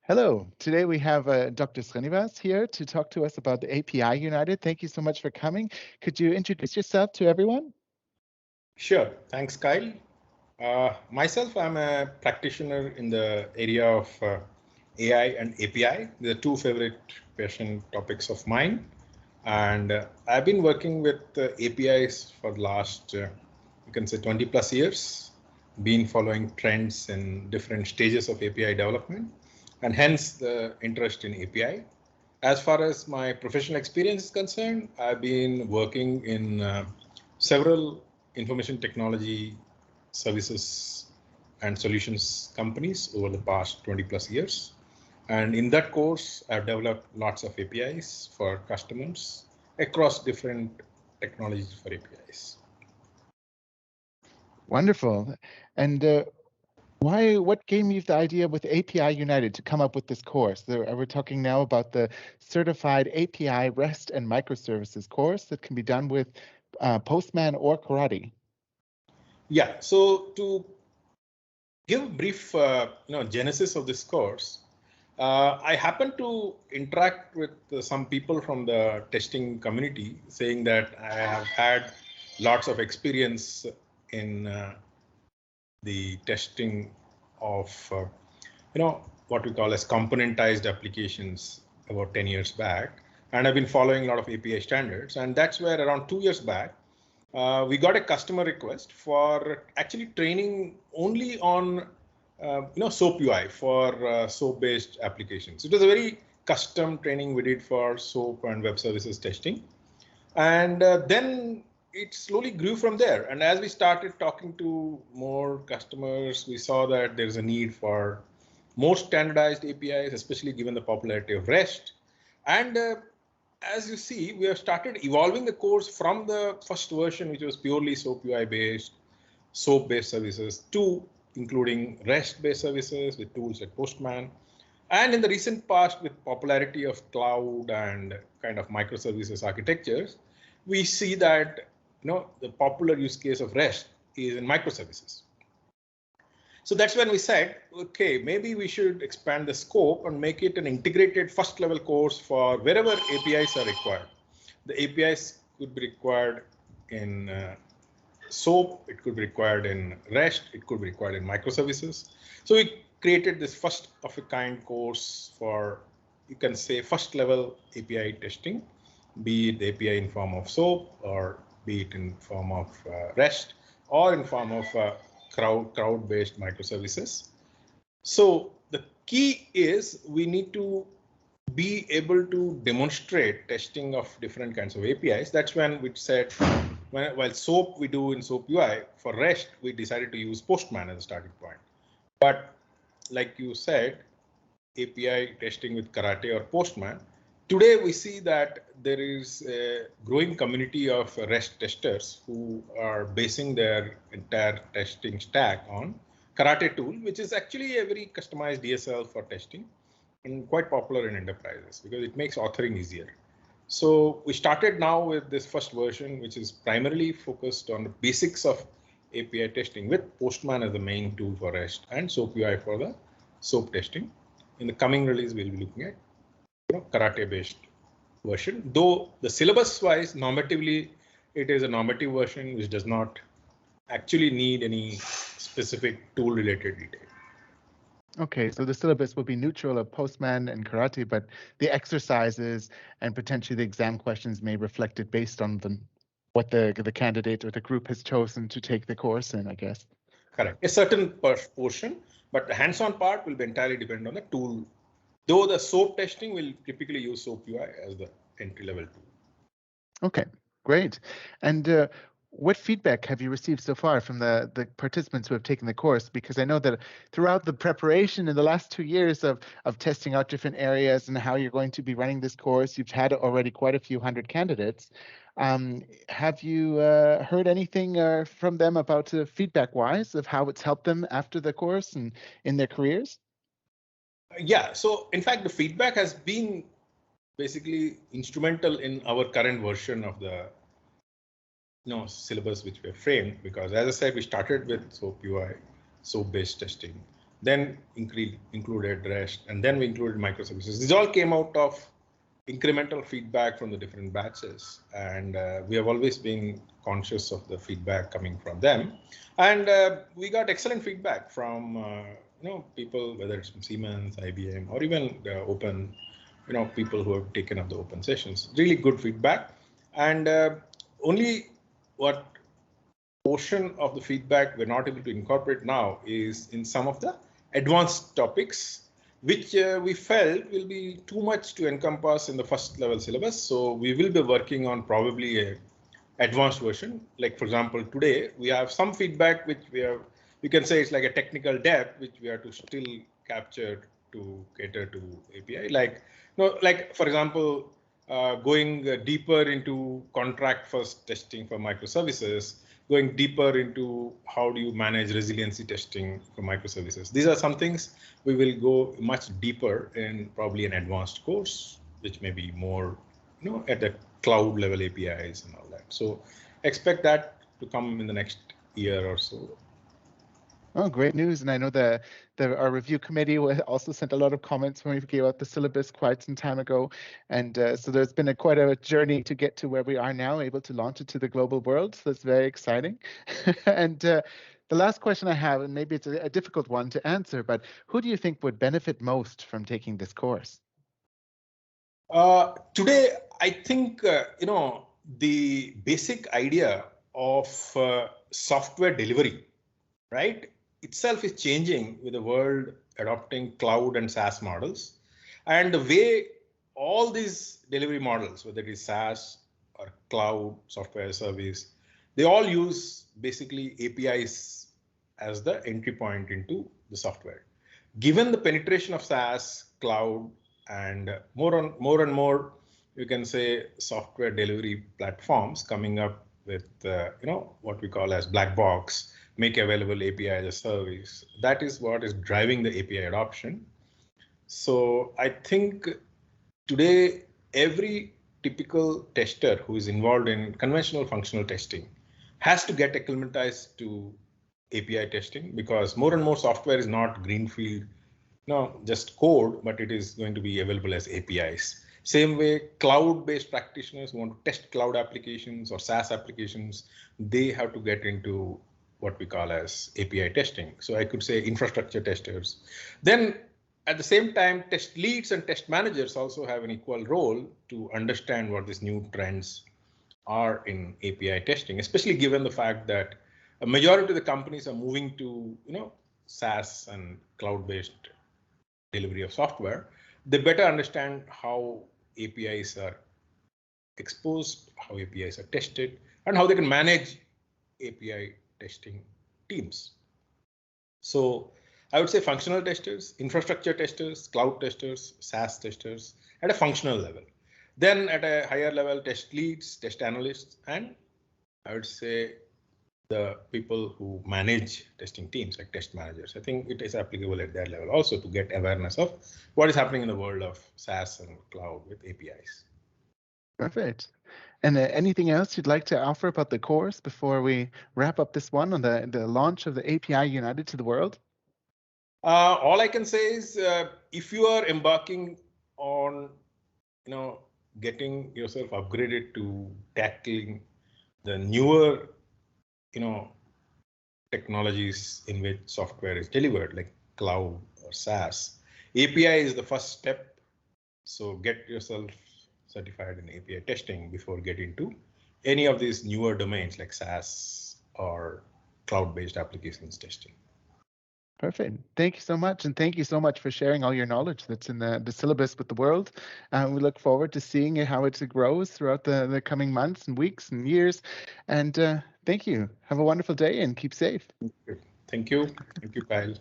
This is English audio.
Hello, today we have Dr. Srinivas here to talk to us about the API United. Thank you so much for coming. Could you introduce yourself to everyone? Sure, thanks Kyle. Myself, I'm a practitioner in the area of AI and API, the two favorite passion topics of mine. And I've been working with APIs for the last, you can say 20 plus years, been following trends in different stages of API development, and hence the interest in API. As far as my professional experience is concerned, I've been working in several information technology services and solutions companies over the past 20 plus years. And in that course, I've developed lots of APIs for customers across different technologies for APIs. Wonderful. And what gave you the idea with API United to come up with this course? We're talking now about the Certified API REST and Microservices course that can be done with Postman or Karate. Yeah, so to give a brief genesis of this course, I happened to interact with some people from the testing community saying that I have had lots of experience in the testing of what we call as componentized applications about 10 years back, and I've been following a lot of API standards, and that's where around 2 years back we got a customer request for actually training only on SOAP UI for SOAP-based applications. It was a very custom training we did for SOAP and web services testing, and then it slowly grew from there. And as we started talking to more customers, we saw that there's a need for more standardized APIs, especially given the popularity of REST. And as you see, we have started evolving the course from the first version, which was purely SOAP UI based, SOAP based services, to including REST based services with tools like Postman. And in the recent past, with popularity of cloud and kind of microservices architectures, we see that the popular use case of REST is in microservices. So that's when we said, okay, maybe we should expand the scope and make it an integrated first level course for wherever APIs are required. The APIs could be required in SOAP, it could be required in REST, it could be required in microservices. So we created this first of a kind course for, you can say, first level API testing, be it the API in form of SOAP, or be it in form of REST, or in form of crowd-based microservices. So the key is we need to be able to demonstrate testing of different kinds of APIs. That's when we said, while SOAP we do in SOAP UI, for REST, we decided to use Postman as a starting point. But like you said, API testing with Karate or Postman, today we see that there is a growing community of REST testers who are basing their entire testing stack on Karate tool, which is actually a very customized DSL for testing and quite popular in enterprises because it makes authoring easier. So we started now with this first version, which is primarily focused on the basics of API testing with Postman as the main tool for REST and SOAP UI for the SOAP testing. In the coming release, we'll be looking at Karate-based version, though the syllabus-wise, normatively, it is a normative version which does not actually need any specific tool-related detail. Okay, so the syllabus will be neutral of Postman and Karate, but the exercises and potentially the exam questions may reflect it based on what the candidate or the group has chosen to take the course in, I guess. Correct. A certain portion, but the hands-on part will be entirely dependent on the tool. Though the SOAP testing will typically use SOAP UI as the entry-level tool. Okay, great. And what feedback have you received so far from the participants who have taken the course? Because I know that throughout the preparation in the last 2 years of testing out different areas and how you're going to be running this course, you've had already quite a few hundred candidates. Have you heard anything from them about feedback-wise of how it's helped them after the course and in their careers? Yeah, so in fact, the feedback has been basically instrumental in our current version of the syllabus which we have framed, because as I said, we started with SOAP UI, SOAP-based testing. then included REST, and then we included microservices. These all came out of incremental feedback from the different batches, and we have always been conscious of the feedback coming from them. And we got excellent feedback from people, whether it's from Siemens, IBM, or even the open, people who have taken up the open sessions. Really good feedback, and only what portion of the feedback we're not able to incorporate now is in some of the advanced topics, which we felt will be too much to encompass in the first level syllabus. So we will be working on probably a advanced version. Like, for example, today we have some feedback which you can say it's like a technical depth, which we have to still capture to cater to API. Like, for example, going deeper into contract first testing for microservices, going deeper into how do you manage resiliency testing for microservices. These are some things we will go much deeper in probably an advanced course, which may be more, at the cloud level APIs and all that. So expect that to come in the next year or so. Oh, great news. And I know our review committee also sent a lot of comments when we gave out the syllabus quite some time ago. And so there's been quite a journey to get to where we are now, able to launch it to the global world. So that's very exciting. And the last question I have, and maybe it's a difficult one to answer, but who do you think would benefit most from taking this course? Today, I think, the basic idea of software delivery, right, itself is changing with the world adopting cloud and SaaS models. And the way all these delivery models, whether it is SaaS or cloud software service, they all use basically APIs as the entry point into the software. Given the penetration of SaaS, cloud, and more and more, you can say, software delivery platforms coming up with what we call as black box, make available API as a service. That is what is driving the API adoption. So I think today every typical tester who is involved in conventional functional testing has to get acclimatized to API testing, because more and more software is not greenfield, just code, but it is going to be available as APIs. Same way, cloud-based practitioners who want to test cloud applications or SaaS applications, they have to get into what we call as API testing. So I could say infrastructure testers. Then at the same time, test leads and test managers also have an equal role to understand what these new trends are in API testing, especially given the fact that a majority of the companies are moving to SaaS and cloud-based delivery of software. They better understand how APIs are exposed, how APIs are tested, and how they can manage API testing teams. So I would say functional testers, infrastructure testers, cloud testers, SaaS testers at a functional level. Then at a higher level, test leads, test analysts, and I would say the people who manage testing teams, like test managers. I think it is applicable at that level also to get awareness of what is happening in the world of SaaS and cloud with APIs. Perfect. And anything else you'd like to offer about the course before we wrap up this one on the launch of the API United to the world? All I can say is if you are embarking on, getting yourself upgraded to tackling the newer, technologies in which software is delivered, like cloud or SaaS, API is the first step. So get yourself certified in API testing before getting to any of these newer domains like SaaS or cloud-based applications testing. Perfect. Thank you so much. And thank you so much for sharing all your knowledge that's in the syllabus with the world. We look forward to seeing how it grows throughout the coming months and weeks and years. And thank you. Have a wonderful day and keep safe. Thank you. Thank you, Kyle.